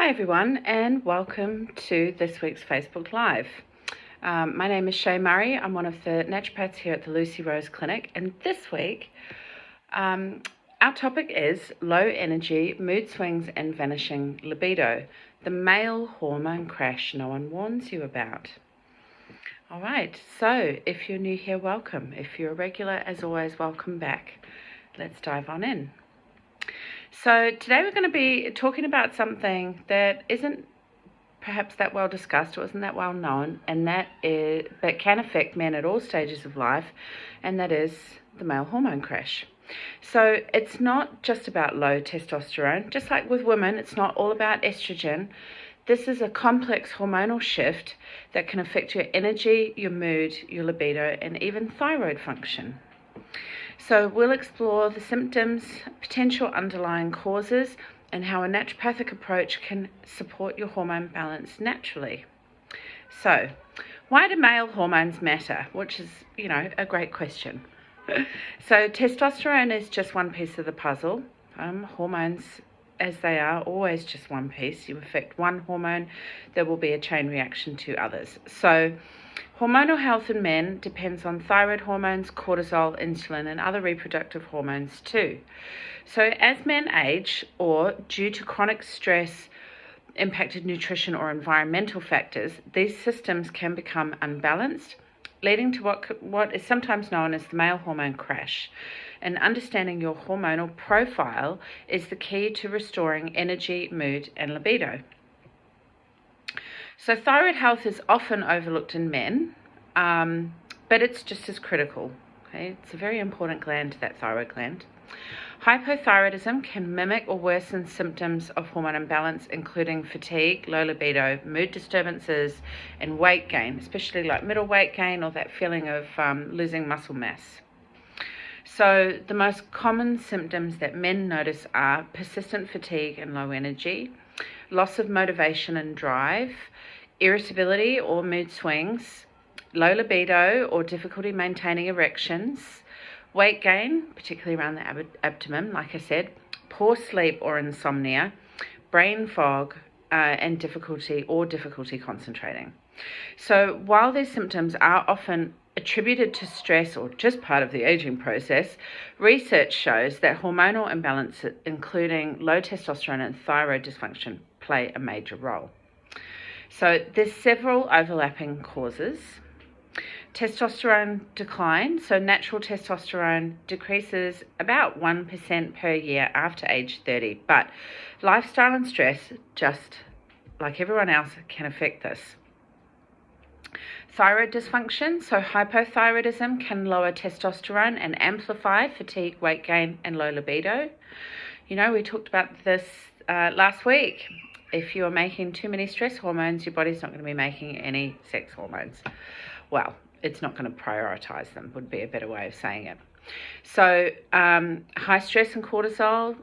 Hi everyone, and welcome to this week's Facebook Live. My name is Shay Murray. I'm one of the naturopaths here at the Lucy Rose Clinic, and this week our topic is low energy, mood swings and vanishing libido, the male hormone crash no one warns you about. All right, so if you're new here, welcome. If you're a regular, as always, welcome back. Let's dive on in. So today we're going to be talking about something that isn't perhaps that well discussed or isn't that well known, and but can affect men at all stages of life, and that is the male hormone crash. So it's not just about low testosterone. Just like with women, it's not all about estrogen. This is a complex hormonal shift that can affect your energy, your mood, your libido, and even thyroid function. So we'll explore the symptoms, potential underlying causes, and how a naturopathic approach can support your hormone balance naturally. So, why do male hormones matter? Which is, a great question. So testosterone is just one piece of the puzzle. Hormones, as they are, always just one piece. You affect one hormone, there will be a chain reaction to others. So hormonal health in men depends on thyroid hormones, cortisol, insulin, and other reproductive hormones too. So as men age, or due to chronic stress, impacted nutrition, or environmental factors, these systems can become unbalanced, leading to what is sometimes known as the male hormone crash. And understanding your hormonal profile is the key to restoring energy, mood, and libido. So thyroid health is often overlooked in men, but it's just as critical. Okay? It's a very important gland, that thyroid gland. Hypothyroidism can mimic or worsen symptoms of hormone imbalance, including fatigue, low libido, mood disturbances, and weight gain, especially like middle weight gain or that feeling of losing muscle mass. So the most common symptoms that men notice are persistent fatigue and low energy, loss of motivation and drive, irritability or mood swings, low libido or difficulty maintaining erections, weight gain, particularly around the abdomen, like I said, poor sleep or insomnia, brain fog, and difficulty concentrating. So while these symptoms are often attributed to stress or just part of the aging process, research shows that hormonal imbalance, including low testosterone and thyroid dysfunction, play a major role. So there's several overlapping causes. Testosterone decline. So natural testosterone decreases about 1% per year after age 30, but lifestyle and stress, just like everyone else, can affect this. Thyroid dysfunction. So hypothyroidism can lower testosterone and amplify fatigue, weight gain, and low libido. We talked about this last week. If you're making too many stress hormones, your body's not going to be making any sex hormones. Well, it's not going to prioritize them, would be a better way of saying it. So high stress and cortisol,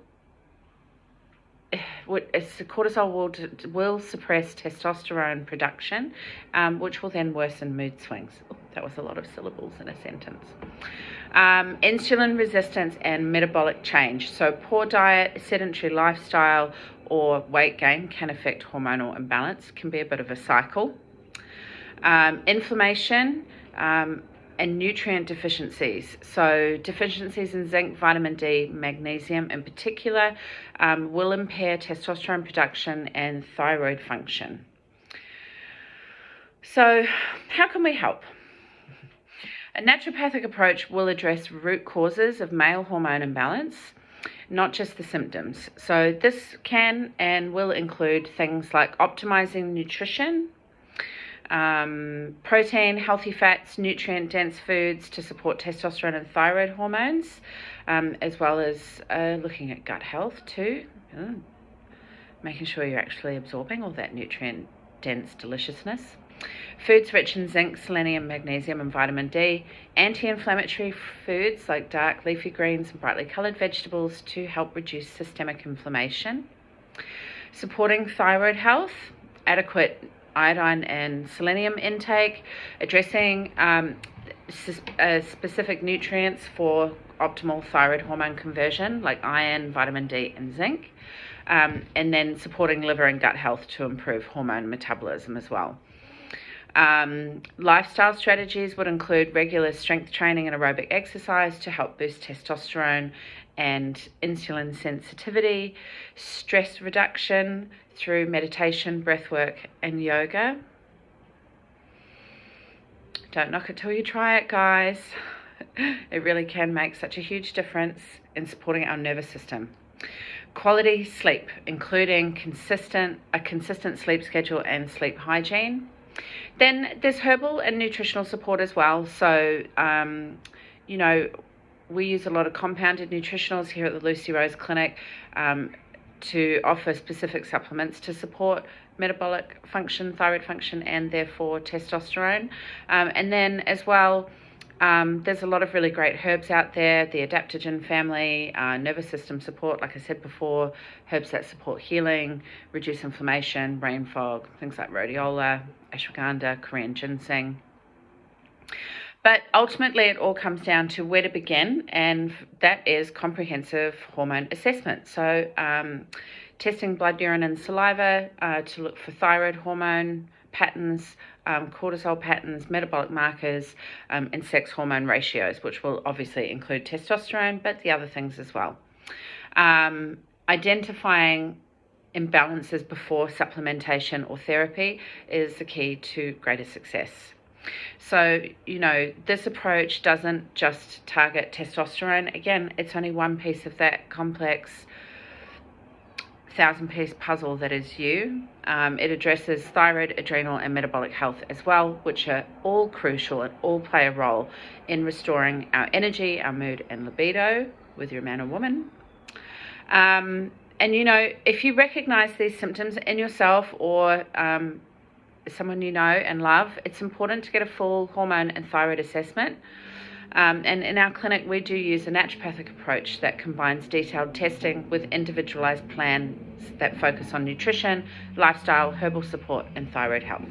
will suppress testosterone production, which will then worsen mood swings. Oh, that was a lot of syllables in a sentence. Insulin resistance and metabolic change. So poor diet, sedentary lifestyle, or weight gain can affect hormonal imbalance. Can be a bit of a cycle. Inflammation and nutrient deficiencies. So deficiencies in zinc, vitamin D, magnesium in particular, will impair testosterone production and thyroid function. So how can we help? A naturopathic approach will address root causes of male hormone imbalance, not just the symptoms. So this can and will include things like optimizing nutrition, protein, healthy fats, nutrient-dense foods to support testosterone and thyroid hormones, as well as looking at gut health too, making sure you're actually absorbing all that nutrient-dense deliciousness. Foods rich in zinc, selenium, magnesium, and vitamin D. Anti-inflammatory foods like dark leafy greens and brightly coloured vegetables to help reduce systemic inflammation. Supporting thyroid health, adequate iodine and selenium intake, addressing specific nutrients for optimal thyroid hormone conversion like iron, vitamin D, and zinc. and then supporting liver and gut health to improve hormone metabolism as well. Lifestyle strategies would include regular strength training and aerobic exercise to help boost testosterone and insulin sensitivity, stress reduction through meditation, breathwork, and yoga. Don't knock it till you try it, guys. It really can make such a huge difference in supporting our nervous system. Quality sleep, including a consistent sleep schedule and sleep hygiene. Then there's herbal and nutritional support as well. So, we use a lot of compounded nutritionals here at the Lucy Rose Clinic to offer specific supplements to support metabolic function, thyroid function, and therefore testosterone. And then as well, there's a lot of really great herbs out there, the adaptogen family, nervous system support, like I said before, herbs that support healing, reduce inflammation, brain fog, things like rhodiola, ashwagandha, Korean ginseng. But ultimately, it all comes down to where to begin, and that is comprehensive hormone assessment. So testing blood, urine, and saliva to look for thyroid hormone patterns, cortisol patterns, metabolic markers, and sex hormone ratios, which will obviously include testosterone, but the other things as well. Identifying imbalances before supplementation or therapy is the key to greater success. So, this approach doesn't just target testosterone. Again, it's only one piece of that complex 1,000-piece puzzle that is you. It addresses thyroid, adrenal, and metabolic health as well, which are all crucial and all play a role in restoring our energy, our mood, and libido with your man or woman. And if you recognize these symptoms in yourself or someone you know and love, it's important to get a full hormone and thyroid assessment. And in our clinic, we do use a naturopathic approach that combines detailed testing with individualized plans that focus on nutrition, lifestyle, herbal support, and thyroid health.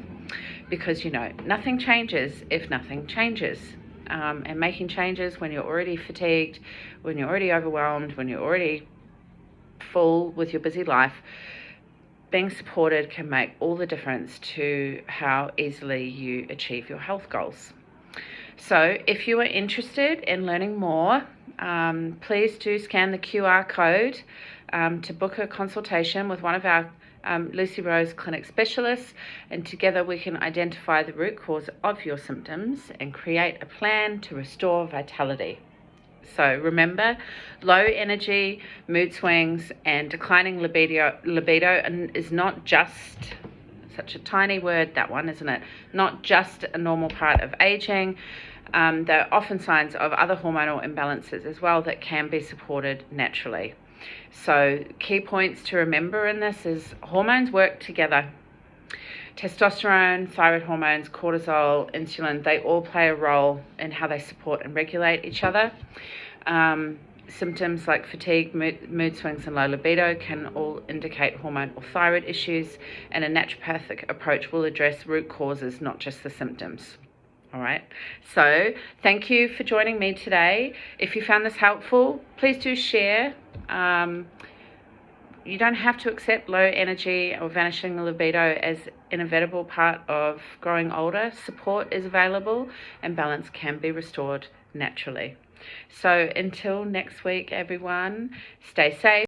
Because, nothing changes if nothing changes. And making changes when you're already fatigued, when you're already overwhelmed, when you're already full with your busy life, being supported can make all the difference to how easily you achieve your health goals. So if you are interested in learning more, please do scan the QR code to book a consultation with one of our Lucy Rose Clinic specialists, and together we can identify the root cause of your symptoms and create a plan to restore vitality. So remember, low energy, mood swings, and declining libido is not just, such a tiny word, that one, isn't it? Not just a normal part of aging. They're often signs of other hormonal imbalances as well that can be supported naturally. So key points to remember in this is hormones work together. Testosterone, thyroid hormones, cortisol, insulin, they all play a role in how they support and regulate each other. Symptoms like fatigue, mood swings, and low libido can all indicate hormone or thyroid issues, and a naturopathic approach will address root causes, not just the symptoms. All right, so thank you for joining me today. If you found this helpful, please do share. You don't have to accept low energy or vanishing libido as an inevitable part of growing older. Support is available and balance can be restored naturally. So until next week, everyone, stay safe.